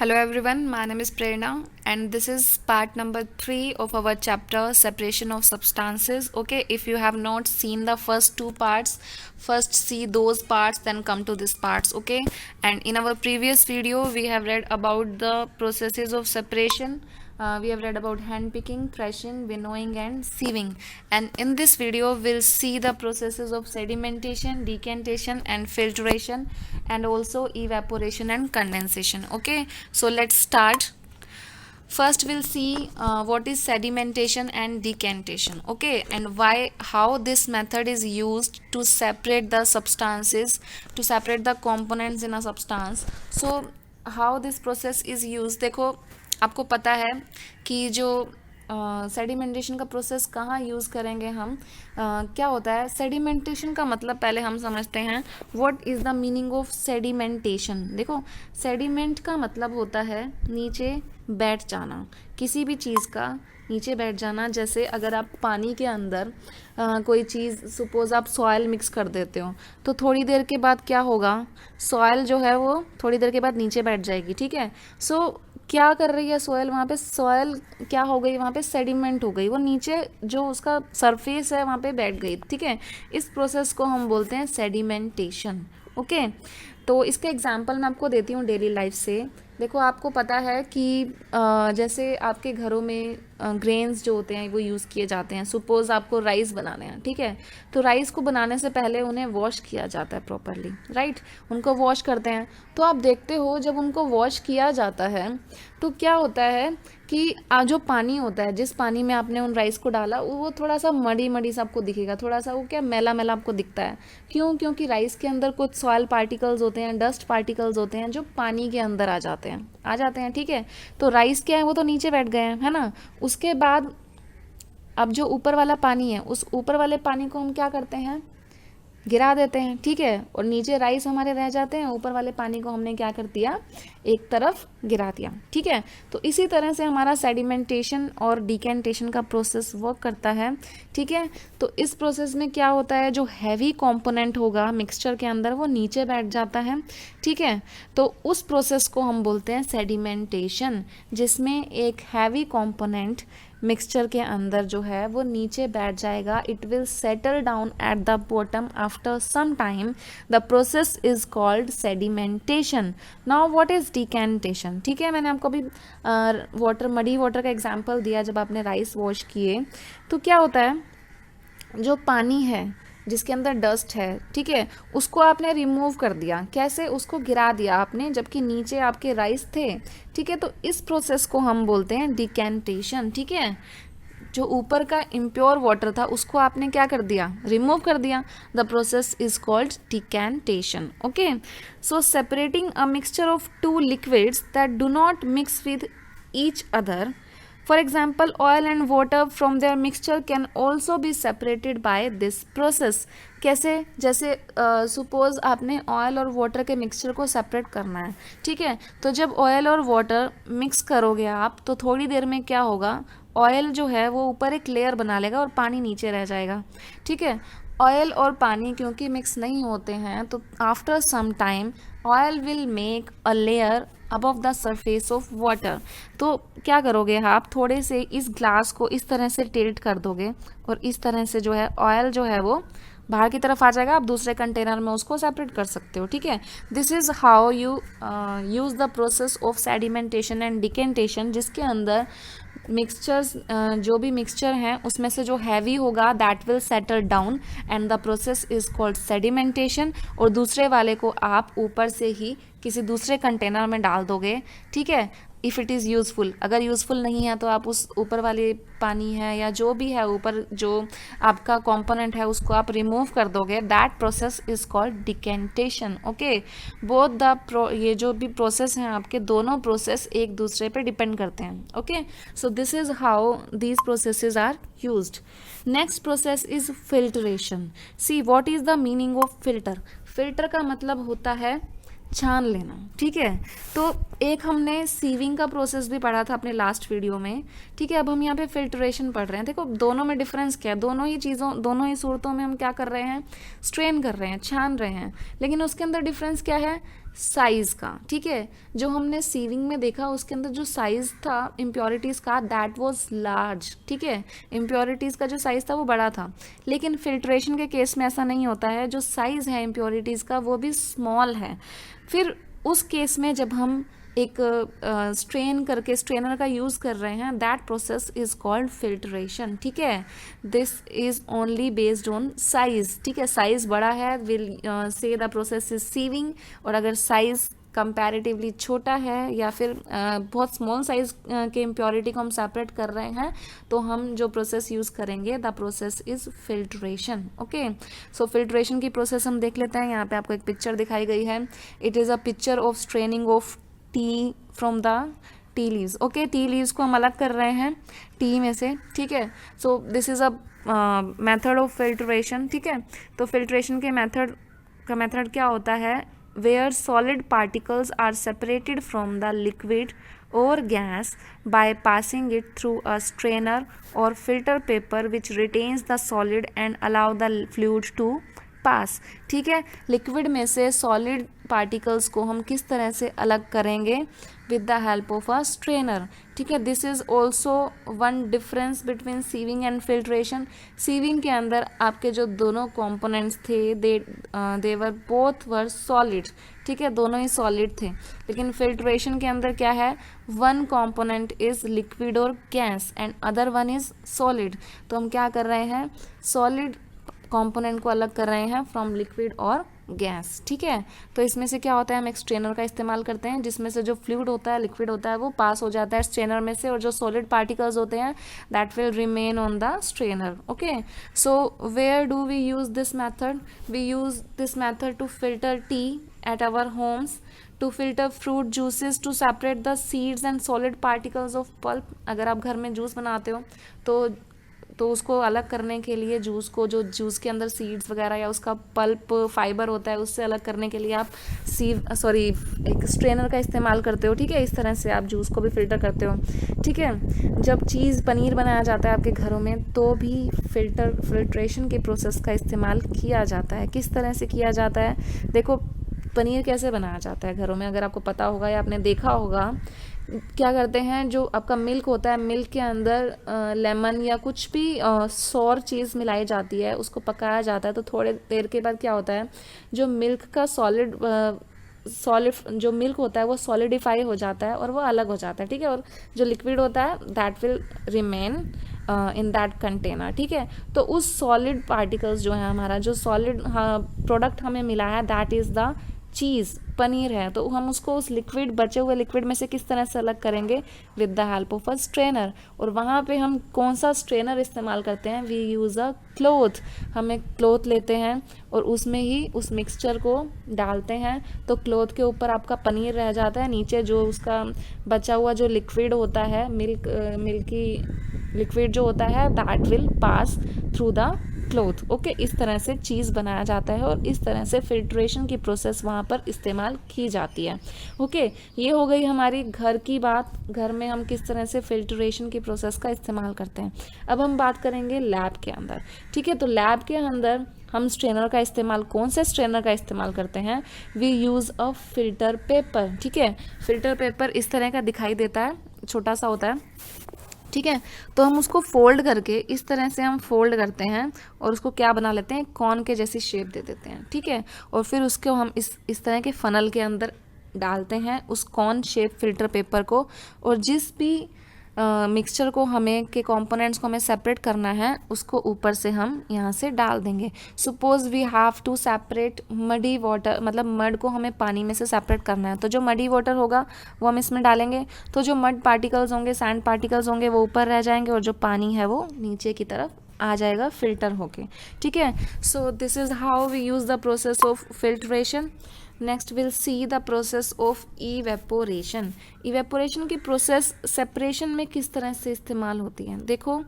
Hello everyone, my name is Prerna and this is part number 3 of our chapter separation of substances. Okay, if you have not seen the first two parts, first see those parts then come to this parts. Okay, and in our previous video we have read about the processes of separation. We have read about hand picking, threshing, winnowing and sieving, and in this video we'll see the processes of sedimentation, decantation and filtration, and also evaporation and condensation. Okay, so let's start. First we'll see what is sedimentation and decantation. Okay, and how this method is used to separate the substances, to separate the components in a substance. So how this process is used, देखो आपको पता है कि जो sedimentation का process कहाँ use करेंगे हम, क्या होता है सेडिमेंटेशन का मतलब पहले हम समझते हैं what is the meaning of sedimentation. देखो सेडिमेंट का मतलब होता है नीचे बैठ जाना, किसी भी चीज़ का नीचे बैठ जाना। जैसे अगर आप पानी के अंदर कोई चीज़, सपोज आप सॉयल मिक्स कर देते हो तो थोड़ी देर के बाद क्या होगा, सॉयल जो है वो थोड़ी देर के बाद नीचे बैठ जाएगी। ठीक है, सो क्या कर रही है सॉयल, वहाँ पे सॉयल क्या हो गई, वहाँ पे सेडिमेंट हो गई, वो नीचे जो उसका सरफेस है वहाँ पे बैठ गई। ठीक है, इस प्रोसेस को हम बोलते हैं सेडिमेंटेशन। ओके, तो इसका एग्जांपल मैं आपको देती हूँ डेली लाइफ से। देखो आपको पता है कि जैसे आपके घरों में ग्रेन्स जो होते हैं वो यूज़ किए जाते हैं। सपोज आपको राइस बनाने हैं, ठीक है, तो राइस को बनाने से पहले उन्हें वॉश किया जाता है प्रॉपरली, राइट, उनको वॉश करते हैं। तो आप देखते हो जब उनको वॉश किया जाता है तो क्या होता है कि जो पानी होता है, जिस पानी में आपने उन राइस को डाला वो थोड़ा सा मड़ी मड़ी सा आपको दिखेगा, थोड़ा सा वो क्या मैला मैला आपको दिखता है। क्यों? क्योंकि राइस के अंदर कुछ सॉइल पार्टिकल्स होते हैं, डस्ट पार्टिकल्स होते हैं जो पानी के अंदर आ जाते हैं। ठीक है, तो राइस क्या है, वो तो नीचे बैठ गए हैं, है ना। उसके बाद अब जो ऊपर वाला पानी है, उस ऊपर वाले पानी को हम क्या करते हैं, गिरा देते हैं। ठीक है, और नीचे राइस हमारे रह जाते हैं, ऊपर वाले पानी को हमने क्या कर दिया, एक तरफ गिरा दिया। ठीक है, तो इसी तरह से हमारा सेडिमेंटेशन और डिकेंटेशन का प्रोसेस वर्क करता है। ठीक है, तो इस प्रोसेस में क्या होता है, जो हैवी कंपोनेंट होगा मिक्सचर के अंदर वो नीचे बैठ जाता है। ठीक है, तो उस प्रोसेस को हम बोलते हैं सेडिमेंटेशन, जिसमें एक हैवी कंपोनेंट मिक्सचर के अंदर जो है वो नीचे बैठ जाएगा। It will settle down at the bottom after some time. The process is called sedimentation. Now what is decantation. ठीक है, मैंने आपको अभी मडी वाटर का एग्जांपल दिया। जब आपने राइस वॉश किए तो क्या होता है, जो पानी है जिसके अंदर डस्ट है, ठीक है, उसको आपने रिमूव कर दिया। कैसे? उसको गिरा दिया आपने, जबकि नीचे आपके राइस थे। ठीक है, तो इस प्रोसेस को हम बोलते हैं डिकेंटेशन। ठीक है, जो ऊपर का इम्प्योर वाटर था उसको आपने क्या कर दिया, रिमूव कर दिया। The process is called decantation. Okay, so separating a mixture of two liquids that do not mix with each other, for example oil and water from their mixture can also be separated by this process। कैसे? जैसे suppose आपने oil और water के mixture को separate करना है। ठीक है, तो जब ऑयल और वाटर मिक्स करोगे आप तो थोड़ी देर में क्या होगा, ऑयल जो है वो ऊपर एक लेयर बना लेगा और पानी नीचे रह जाएगा। ठीक है, ऑयल और पानी क्योंकि मिक्स नहीं होते हैं तो after some time oil will make a layer above the surface of water. तो क्या करोगे आप, थोड़े से इस ग्लास को इस तरह से टिल्ट कर दोगे और इस तरह से जो है ऑयल जो है वो बाहर की तरफ आ जाएगा। आप दूसरे कंटेनर में उसको सेपरेट कर सकते हो। ठीक है, this is how you use the process of sedimentation and decantation, जिसके अंदर मिक्सचर्स, जो भी मिक्सचर हैं उसमें से जो हैवी होगा that will settle down and the process is called sedimentation, और दूसरे वाले को आप ऊपर से ही किसी दूसरे कंटेनर में डाल दोगे। ठीक है, इफ़ इट इज़ यूज़फुल। अगर यूज़फुल नहीं है तो आप उस ऊपर वाले पानी है या जो भी है ऊपर जो आपका कंपोनेंट है उसको आप रिमूव कर दोगे। That process is called decantation. Okay, both the ये जो भी प्रोसेस हैं आपके, दोनों प्रोसेस एक दूसरे पे डिपेंड करते हैं। Okay, so this is how these processes are used. Next process is filtration. See what is the meaning of filter. Filter का मतलब होता है छान लेना। ठीक है, तो एक हमने सीविंग का प्रोसेस भी पढ़ा था अपने लास्ट वीडियो में। ठीक है, अब हम यहाँ पे फिल्ट्रेशन पढ़ रहे हैं। देखो दोनों में डिफरेंस क्या है, दोनों ही सूरतों में हम क्या कर रहे हैं, स्ट्रेन कर रहे हैं, छान रहे हैं, लेकिन उसके अंदर डिफरेंस क्या है साइज का, ठीक है। जो हमने सीविंग में देखा उसके अंदर जो साइज था इम्प्योरिटीज़ का दैट वाज लार्ज, ठीक है। इम्प्योरिटीज़ का जो साइज था वो बड़ा था, लेकिन फिल्ट्रेशन के केस में ऐसा नहीं होता है, जो साइज है इम्प्योरिटीज़ का वो भी स्मॉल है। फिर उस केस में जब हम एक स्ट्रेन करके स्ट्रेनर का यूज़ कर रहे हैं, that process is called filtration, ठीक है। This is only based on size, ठीक है। साइज बड़ा है will say the process is sieving, और अगर साइज कंपैरेटिवली छोटा है या फिर बहुत स्मॉल साइज के इम्प्योरिटी को हम सेपरेट कर रहे हैं, तो हम जो प्रोसेस यूज़ करेंगे the process is filtration, okay. So filtration की प्रोसेस हम देख लेते हैं। यहाँ पे आपको एक पिक्चर दिखाई गई है। It is a picture of straining of tea from the tea leaves, okay. Tea leaves को हम अलग कर रहे हैं टी में से, ठीक है। So this is a method of filtration, ठीक है। तो फिल्ट्रेशन के मेथड क्या होता है, where solid particles are separated from the liquid or gas by passing it through a strainer or filter paper which retains the solid and allow the fluid to pass, ठीक है। Liquid में से solid particles को हम किस तरह से अलग करेंगे, with the help of a strainer, ठीक है। This is also one difference between sieving and filtration. Sieving के अंदर आपके जो दोनों कंपोनेंट्स थे दे वर बोथ वर सॉलिड, ठीक है, दोनों ही सॉलिड थे। लेकिन फिल्ट्रेशन के अंदर क्या है, वन कंपोनेंट इज लिक्विड और gas and other one is solid. तो हम क्या कर रहे हैं, सॉलिड कंपोनेंट को अलग कर रहे हैं फ्रॉम लिक्विड और गैस, ठीक है। तो इसमें से क्या होता है, हम एक स्ट्रेनर का इस्तेमाल करते हैं जिसमें से जो फ्लूइड होता है, लिक्विड होता है, वो पास हो जाता है स्ट्रेनर में से, और जो सॉलिड पार्टिकल्स होते हैं that will remain on the strainer, okay. So where do we use this method, we use this method to filter tea at our homes, to filter fruit juices to separate the seeds and solid particles of pulp। अगर आप घर में juice बनाते हो तो उसको अलग करने के लिए जूस को, जो जूस के अंदर सीड्स वगैरह या उसका पल्प फाइबर होता है, उससे अलग करने के लिए आप एक स्ट्रेनर का इस्तेमाल करते हो, ठीक है। इस तरह से आप जूस को भी फिल्टर करते हो, ठीक है। जब चीज़ पनीर बनाया जाता है आपके घरों में, तो भी फिल्ट्रेशन के प्रोसेस का इस्तेमाल किया जाता है। किस तरह से किया जाता है, देखो पनीर कैसे बनाया जाता है घरों में, अगर आपको पता होगा या आपने देखा होगा, क्या करते हैं, जो आपका मिल्क होता है, मिल्क के अंदर लेमन या कुछ भी सौर चीज़ मिलाई जाती है, उसको पकाया जाता है। तो थोड़े देर के बाद क्या होता है, जो मिल्क का सॉलिड जो मिल्क होता है वो सॉलिडिफाई हो जाता है और वो अलग हो जाता है, ठीक है। और जो लिक्विड होता है that will remain in that container, ठीक है। तो उस सॉलिड पार्टिकल्स जो है, हमारा जो सॉलिड प्रोडक्ट हमें मिला है दैट इज़ द चीज़, पनीर है, तो हम उसको उस लिक्विड, बचे हुए लिक्विड में से किस तरह से अलग करेंगे, with the help of a strainer. और वहाँ पे हम कौन सा स्ट्रेनर इस्तेमाल करते हैं, वी यूज़ अ क्लोथ। हम एक क्लोथ लेते हैं और उसमें ही उस मिक्सचर को डालते हैं, तो क्लोथ के ऊपर आपका पनीर रह जाता है, नीचे जो उसका बचा हुआ जो लिक्विड होता है, मिल्की लिक्विड जो होता है that will pass through the cloth, okay. इस तरह से चीज़ बनाया जाता है और इस तरह से फिल्ट्रेशन की प्रोसेस वहाँ पर इस्तेमाल की जाती है, ओके। ये हो गई हमारी घर की बात, घर में हम किस तरह से फिल्ट्रेशन की प्रोसेस का इस्तेमाल करते हैं। अब हम बात करेंगे लैब के अंदर, ठीक है। तो लैब के अंदर हम स्ट्रेनर का इस्तेमाल, कौन से स्ट्रेनर का इस्तेमाल करते हैं, we use a filter paper, ठीक है। फिल्टर पेपर इस तरह का दिखाई देता है, छोटा सा होता है, ठीक है। तो हम उसको फोल्ड करके इस तरह से हम फोल्ड करते हैं और उसको क्या बना लेते हैं, कॉर्न के जैसी शेप दे देते हैं, ठीक है। और फिर उसको हम इस तरह के फनल के अंदर डालते हैं उस कॉर्न शेप फिल्टर पेपर को, और जिस भी मिक्सचर को हमें के कंपोनेंट्स को हमें सेपरेट करना है, उसको ऊपर से हम यहाँ से डाल देंगे। Suppose we have to separate muddy water, मतलब मड को हमें पानी में से सेपरेट करना है, तो जो मडी वाटर होगा वो हम इसमें डालेंगे, तो जो मड पार्टिकल्स होंगे, सैंड पार्टिकल्स होंगे, वो ऊपर रह जाएंगे और जो पानी है वो नीचे की तरफ आ जाएगा फिल्टर होके, ठीक है। So this is how we use the process of filtration. Next will see the process of evaporation. Evaporation की प्रोसेस सेपरेशन में किस तरह से इस्तेमाल होती है, देखो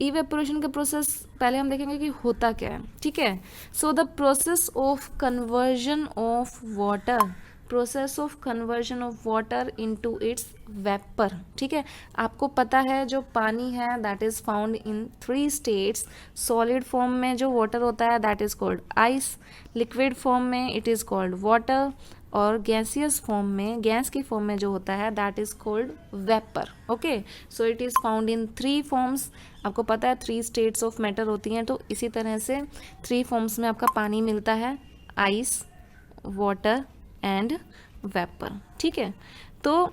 इवेपोरेशन का प्रोसेस पहले हम देखेंगे कि होता क्या है, ठीक है। So the process of conversion of water, process of conversion of water into its vapour, ठीक है। आपको पता है जो पानी है that is found in 3 states. Solid form में जो वाटर होता है that is called ice, liquid form में इट इज़ कॉल्ड वाटर, और गैसियस फॉर्म में, गैस की फॉर्म में जो होता है that is called vapour. Okay, so it is found in 3 forms. आपको पता है 3 स्टेट्स ऑफ मैटर होती हैं, तो इसी तरह से 3 फॉर्म्स में आपका पानी मिलता है, आइस, वाटर एंड वेपर। ठीक है, तो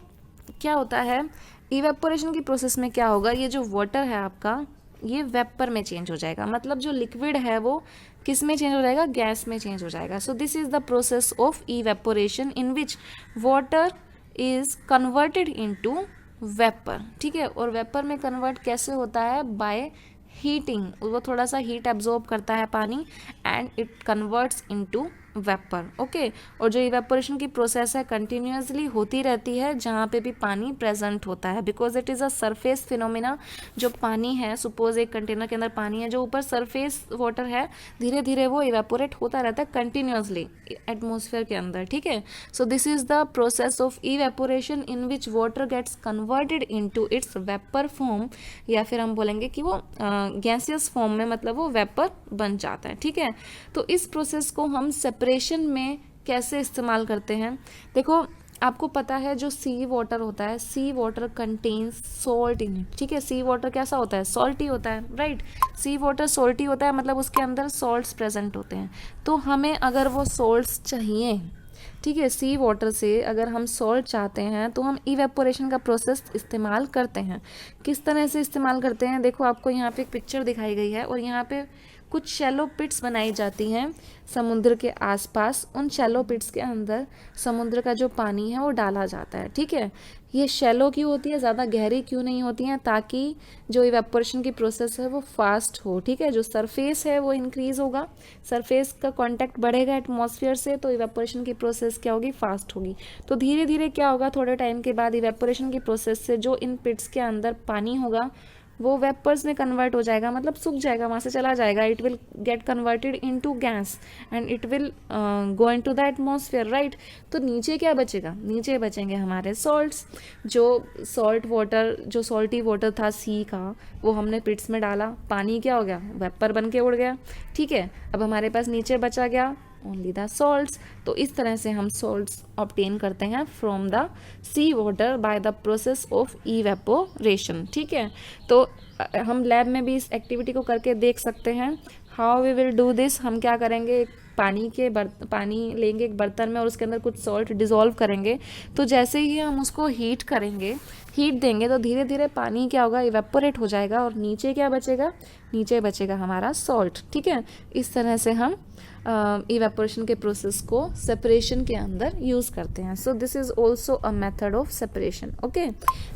क्या होता है इवेपोरेशन की प्रोसेस में, क्या होगा, ये जो वाटर है आपका ये वेपर में चेंज हो जाएगा, मतलब जो लिक्विड है वो किस में चेंज हो जाएगा, गैस में चेंज हो जाएगा। सो this is the process of evaporation in which water is converted into vapour. ठीक है, और वेपर में कन्वर्ट कैसे होता है, बाय हीटिंग, वो थोड़ा सा हीट एब्जॉर्ब करता है पानी and it converts into vapour. Okay, और जो इवेपोरेशन की प्रोसेस है कंटिन्यूसली होती रहती है जहाँ पे भी पानी प्रेजेंट होता है, because it is a surface phenomena. जो पानी है, सपोज एक कंटेनर के अंदर पानी है, जो ऊपर सरफेस वाटर है, धीरे धीरे वो इवेपोरेट होता रहता है कंटिन्यूसली एटमोसफेयर के अंदर। ठीक है, so this is the process of evaporation in which water gets converted into its vapour form, या फिर हम बोलेंगे कि वो गैसियस फॉर्म में, मतलब वो वेपर बन जाता है। ठीक है, तो इस प्रोसेस को हम सेपरेशन में कैसे इस्तेमाल करते हैं, देखो आपको पता है जो सी वाटर होता है, sea water contains salt in it. ठीक है, सी वाटर कैसा होता है, सॉल्टी होता है, राइट। सी वाटर सॉल्टी होता है, मतलब उसके अंदर सॉल्ट्स प्रेजेंट होते हैं। तो हमें अगर वो सॉल्ट्स चाहिए, ठीक है, सी वाटर से अगर हम सॉल्ट चाहते हैं तो हम इवेपोरेशन का प्रोसेस इस्तेमाल करते हैं। किस तरह से इस्तेमाल करते हैं, देखो आपको यहाँ पे एक पिक्चर दिखाई गई है और यहाँ पे कुछ शैलो पिट्स बनाई जाती हैं समुद्र के आसपास। उन शैलो पिट्स के अंदर समुद्र का जो पानी है वो डाला जाता है। ठीक है, ये शैलो क्यों होती है, ज़्यादा गहरी क्यों नहीं होती हैं, ताकि जो इवेपोरेशन की प्रोसेस है वो फास्ट हो। ठीक है, जो सरफेस है वो इंक्रीज होगा, सरफेस का कांटेक्ट बढ़ेगा एटमॉस्फेयर से, तो इवेपोरेशन की प्रोसेस क्या होगी, फास्ट होगी। तो धीरे धीरे क्या होगा, थोड़े टाइम के बाद इवेपोरेशन की प्रोसेस से जो इन पिट्स के अंदर पानी होगा वो वेपर्स में कन्वर्ट हो जाएगा, मतलब सूख जाएगा, वहाँ से चला जाएगा। It will get converted into gas and it will go into the atmosphere, right. तो नीचे क्या बचेगा, नीचे बचेंगे हमारे सॉल्ट्स। जो सॉल्ट वाटर, जो सॉल्टी वाटर था सी का, वो हमने पिट्स में डाला, पानी क्या हो गया, वेपर बन के उड़ गया। ठीक है, अब हमारे पास नीचे बचा गया ओनली द सॉल्ट्स। तो इस तरह से हम सॉल्ट्स ऑब्टेन करते हैं from the sea water by the process of evaporation. ठीक है, तो हम लैब में भी इस एक्टिविटी को करके देख सकते हैं। How we will do this, हम क्या करेंगे, पानी लेंगे एक बर्तन में और उसके अंदर कुछ सॉल्ट डिज़ोल्व करेंगे। तो जैसे ही हम उसको हीट करेंगे, हीट देंगे, तो धीरे धीरे पानी क्या होगा, इवेपोरेट हो जाएगा और नीचे क्या बचेगा, नीचे बचेगा हमारा सॉल्ट। ठीक है, इस तरह से हम इवेपोरेशन के प्रोसेस को सेपरेशन के अंदर यूज़ करते हैं। So this is also a method of separation. Okay,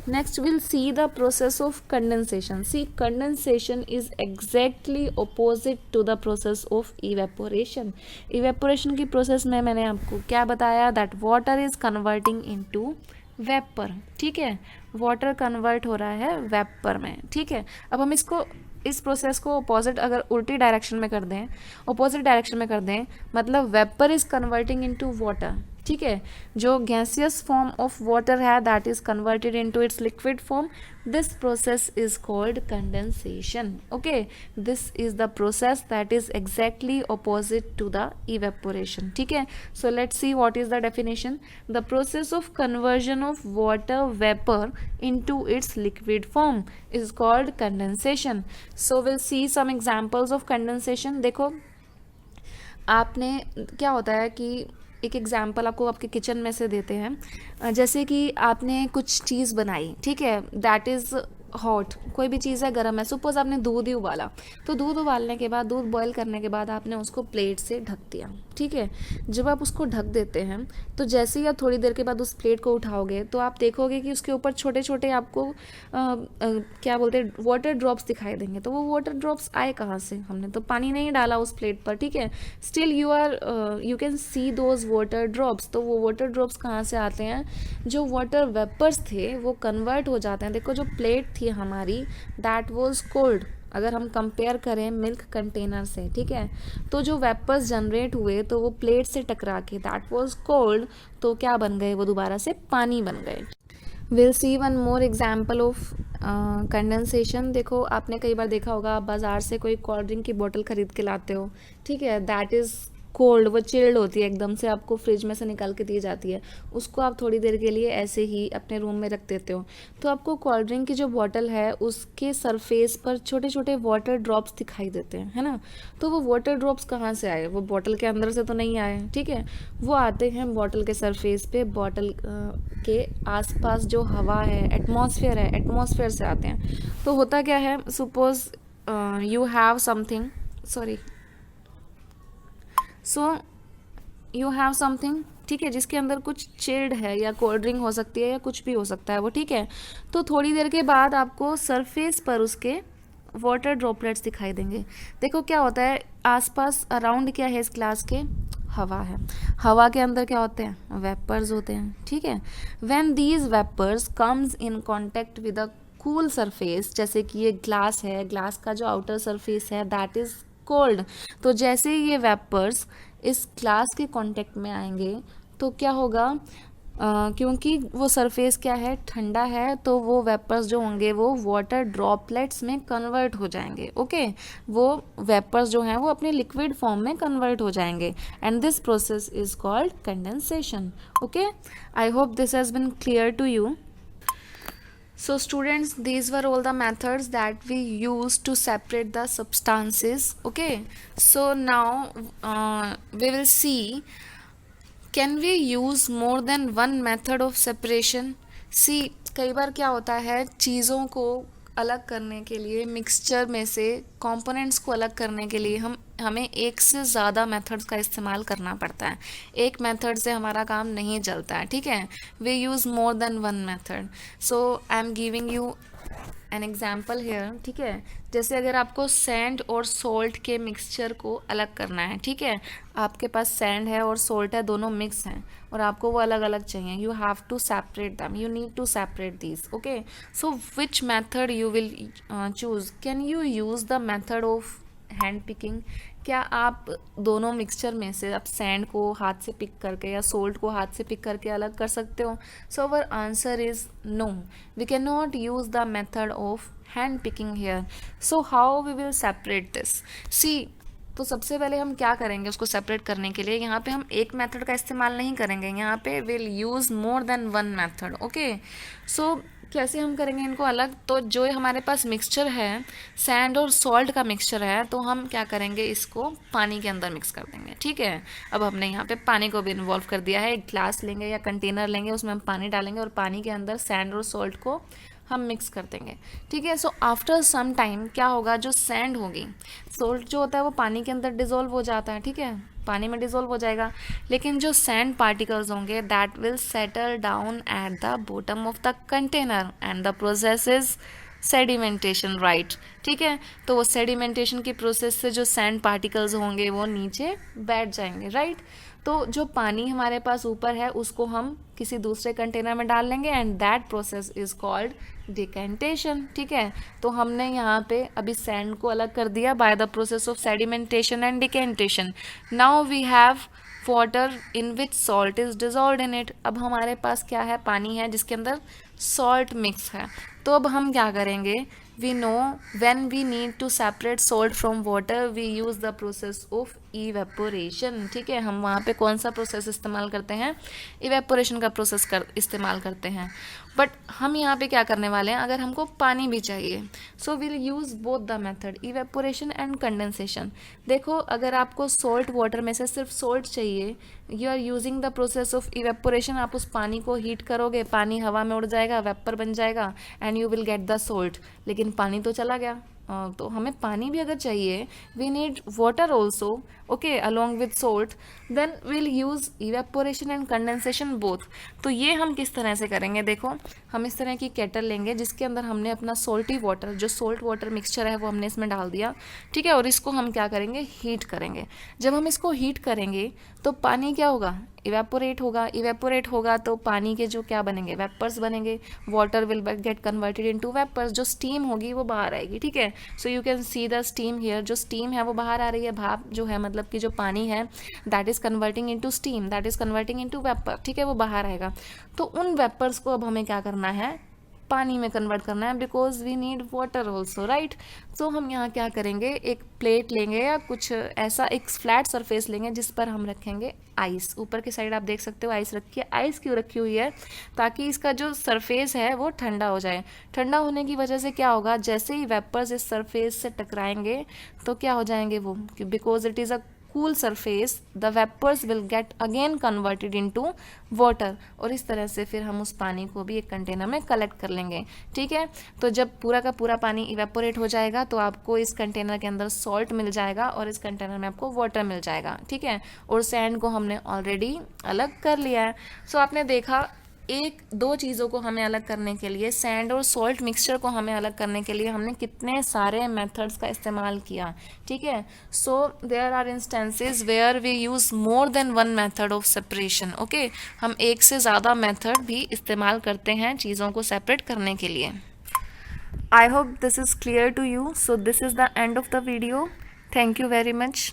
next will see the process of condensation. See, condensation is exactly opposite to the process of evaporation. Evaporation की process में मैंने आपको क्या बताया, that water is converting into vapour. ठीक है, water convert हो रहा है वेपर में। ठीक है, अब हम इस प्रोसेस को अपोजिट, अगर उल्टी डायरेक्शन में कर दें, अपोजिट डायरेक्शन में कर दें, मतलब vapour is converting into water. ठीक है, जो गैसियस फॉर्म ऑफ वाटर है that is converted into its liquid form, this process is called condensation. Okay, this is the process that is exactly opposite to the evaporation. ठीक है, so let's see what is the definition. The process of conversion of water vapour into its liquid form is called condensation. So will see some examples of condensation. देखो, आपने क्या होता है कि एक example आपको आपके किचन में से देते हैं। जैसे कि आपने कुछ चीज़ बनाई, ठीक है, दैट इज़ हॉट, कोई भी चीज़ है गर्म है, सपोज आपने दूध ही उबाला, तो दूध उबालने के बाद, दूध बॉईल करने के बाद आपने उसको प्लेट से ढक दिया। ठीक है, जब आप उसको ढक देते हैं तो जैसे ही आप थोड़ी देर के बाद उस प्लेट को उठाओगे तो आप देखोगे कि उसके ऊपर छोटे छोटे आपको क्या बोलते हैं, वाटर ड्रॉप्स दिखाई देंगे। तो वो वाटर ड्रॉप्स आए कहाँ से, हमने तो पानी नहीं डाला उस प्लेट पर। ठीक है, still you can C those water drops. तो वो वाटर ड्रॉप्स कहाँ से आते हैं, जो वाटर वेपर्स थे वो कन्वर्ट हो जाते हैं। देखो, जो प्लेट थी हमारी दैट वाज कोल्ड, अगर हम कंपेयर करें मिल्क कंटेनर से, ठीक है, तो जो वेपर्स जनरेट हुए तो वो प्लेट से टकरा के दैट वाज कोल्ड, तो क्या बन गए, वो दोबारा से पानी बन गए। Will see one more example of condensation. देखो, आपने कई बार देखा होगा, आप बाज़ार से कोई कोल्ड ड्रिंक की बोतल ख़रीद के लाते हो, ठीक है, दैट इज़ कोल्ड, वो चिल्ड होती है एकदम से, आपको फ्रिज में से निकाल के दी जाती है, उसको आप थोड़ी देर के लिए ऐसे ही अपने रूम में रख देते हो, तो आपको कोल्ड ड्रिंक की जो बॉटल है उसके सरफेस पर छोटे छोटे वाटर ड्रॉप्स दिखाई देते हैं, है ना। तो वो वाटर ड्रॉप्स कहाँ से आए, वो बॉटल के अंदर से तो नहीं आए, ठीक है, वो आते हैं बॉटल के सरफेस पे, बॉटल के आसपास जो हवा है, एटमॉस्फेयर है, एटमॉस्फेयर से आते हैं। तो होता क्या है, suppose you have something, sorry, so you have something, ठीक है, जिसके अंदर कुछ चिल्ड है, या कोल्ड ड्रिंक हो सकती है, या कुछ भी हो सकता है वो, ठीक है। तो थोड़ी देर के बाद आपको सरफेस पर उसके वाटर ड्रॉपलेट्स दिखाई देंगे। देखो क्या होता है, आसपास अराउंड क्या है इस ग्लास के, हवा है, हवा के अंदर क्या होते हैं, वेपर्स होते हैं, ठीक है। When these vapours comes in contact with a cool surface, जैसे कि ये ग्लास है, ग्लास का जो आउटर सरफेस है दैट इज कोल्ड, तो जैसे ही ये वेपर्स इस ग्लास के कांटेक्ट में आएंगे तो क्या होगा, क्योंकि वो सरफेस क्या है, ठंडा है, तो वो वेपर्स जो होंगे वो वाटर ड्रॉपलेट्स में कन्वर्ट हो जाएंगे, ओके, वो वेपर्स जो हैं वो अपने लिक्विड फॉर्म में कन्वर्ट हो जाएंगे, and this process is called condensation, okay. I hope this has been clear to you. So students, these were all the methods that we use to separate the substances, okay. So now we will see, can we use more than one method of separation. See, कई बार क्या होता है, चीज़ों को अलग करने के लिए, मिक्सचर में से कंपोनेंट्स को अलग करने के लिए हमें एक से ज़्यादा मेथड्स का इस्तेमाल करना पड़ता है, एक मेथड से हमारा काम नहीं चलता है, ठीक है। We use more than one method, so I am giving you an example here, ठीक है। जैसे अगर आपको सैंड और सोल्ट के मिक्सचर को अलग करना है, ठीक है, आपके पास सैंड है और सोल्ट है, दोनों मिक्स हैं और आपको वो अलग अलग चाहिए, you have to separate them, you need to separate this, okay. So which method you will choose, can you use the method of hand picking, क्या आप दोनों मिक्सचर में से आप सैंड को हाथ से पिक करके या सोल्ट को हाथ से पिक करके अलग कर सकते हो। So our answer is no, we can not use the method of hand picking here. So how we will separate this, sea, तो सबसे पहले हम क्या करेंगे उसको सेपरेट करने के लिए, यहाँ पे हम एक मेथड का इस्तेमाल नहीं करेंगे, यहाँ पे will use more than one method, okay. So कैसे हम करेंगे इनको अलग, तो जो हमारे पास मिक्सचर है, सैंड और सॉल्ट का मिक्सचर है, तो हम क्या करेंगे, इसको पानी के अंदर मिक्स कर देंगे, ठीक है। अब हमने यहाँ पे पानी को भी इन्वॉल्व कर दिया है, एक ग्लास लेंगे या कंटेनर लेंगे, उसमें हम पानी डालेंगे और पानी के अंदर सैंड और सॉल्ट को हम मिक्स कर देंगे, ठीक है। सो आफ्टर सम टाइम क्या होगा, जो सैंड होगी, सोल्ट जो होता है वो पानी के अंदर डिज़ोल्व हो जाता है, ठीक है, पानी में डिज़ोल्व हो जाएगा, लेकिन जो सैंड पार्टिकल्स होंगे that will settle down at the bottom of the container and the process is sedimentation, right, ठीक है। तो वो सेडिमेंटेशन की प्रोसेस से जो सैंड पार्टिकल्स होंगे वो नीचे बैठ जाएंगे, राइट। तो जो पानी हमारे पास ऊपर है उसको हम किसी दूसरे कंटेनर में डाल लेंगे and that process is called decantation, ठीक है। तो हमने यहाँ पे अभी सैंड को अलग कर दिया by the process of sedimentation and decantation. Now we have water in which salt is dissolved in it, अब हमारे पास क्या है, पानी है जिसके अंदर सॉल्ट मिक्स है। तो अब हम क्या करेंगे, we know when we need to separate salt from water we use the process of evaporation, ठीक है। हम वहाँ पे कौन सा प्रोसेस इस्तेमाल करते हैं, इवेपोरेशन का प्रोसेस इस्तेमाल करते हैं। बट हम यहाँ पे क्या करने वाले हैं, अगर हमको पानी भी चाहिए, so will use both the method evaporation and condensation. देखो, अगर आपको सॉल्ट वाटर में से सिर्फ सॉल्ट चाहिए, you are using the process of evaporation, आप उस पानी को हीट करोगे, पानी हवा में उड़ जाएगा, वेपर बन जाएगा and you will get the salt, लेकिन पानी तो चला गया। तो हमें पानी भी अगर चाहिए, we need water also, okay, along with salt, then will use evaporation and condensation both. तो ये हम किस तरह से करेंगे, देखो, हम इस तरह की केटल लेंगे जिसके अंदर हमने अपना सोल्टी वाटर, जो सोल्ट वाटर मिक्सचर है वो हमने इसमें डाल दिया, ठीक है, और इसको हम क्या करेंगे, हीट करेंगे। जब हम इसको हीट करेंगे तो पानी क्या होगा, इवेपोरेट होगा, इवेपोरेट होगा तो पानी के जो क्या बनेंगे, वेपर्स बनेंगे, water will get converted into vapours, जो स्टीम होगी वो बाहर आएगी, ठीक है। So you can see the steam here, जो स्टीम है वो बाहर आ रही है, भाप जो है, मतलब कि जो पानी है that is converting into steam, that is converting into vapour, ठीक है, वो बाहर आएगा। तो उन वेपर्स को अब हमें क्या करना है, पानी में कन्वर्ट करना है, because we need water also, right. तो हम यहाँ क्या करेंगे, एक प्लेट लेंगे या कुछ ऐसा एक फ्लैट सरफेस लेंगे जिस पर हम रखेंगे आइस। ऊपर की साइड आप देख सकते हो आइस रखी है। आइस क्यों रखी हुई है, ताकि इसका जो सरफेस है वो ठंडा हो जाए। ठंडा होने की वजह से क्या होगा, जैसे ही वेपर्स इस सरफेस से टकराएंगे तो क्या हो जाएंगे वो, because it is a cool surface, the vapors will get again converted into water, और इस तरह से फिर हम उस पानी को भी एक कंटेनर में कलेक्ट कर लेंगे, ठीक है। तो जब पूरा का पूरा पानी इवेपोरेट हो जाएगा तो आपको इस कंटेनर के अंदर सॉल्ट मिल जाएगा और इस कंटेनर में आपको वाटर मिल जाएगा, ठीक है। और सैंड को हमने ऑलरेडी अलग कर लिया है। सो आपने देखा एक दो चीज़ों को हमें अलग करने के लिए, सैंड और सॉल्ट मिक्सचर को हमें अलग करने के लिए हमने कितने सारे मेथड्स का इस्तेमाल किया, ठीक है। So there are instances where we use more than one method of separation, okay. हम एक से ज़्यादा मेथड भी इस्तेमाल करते हैं चीज़ों को सेपरेट करने के लिए। I hope this is clear to you. So this is the end of the video. Thank you very much.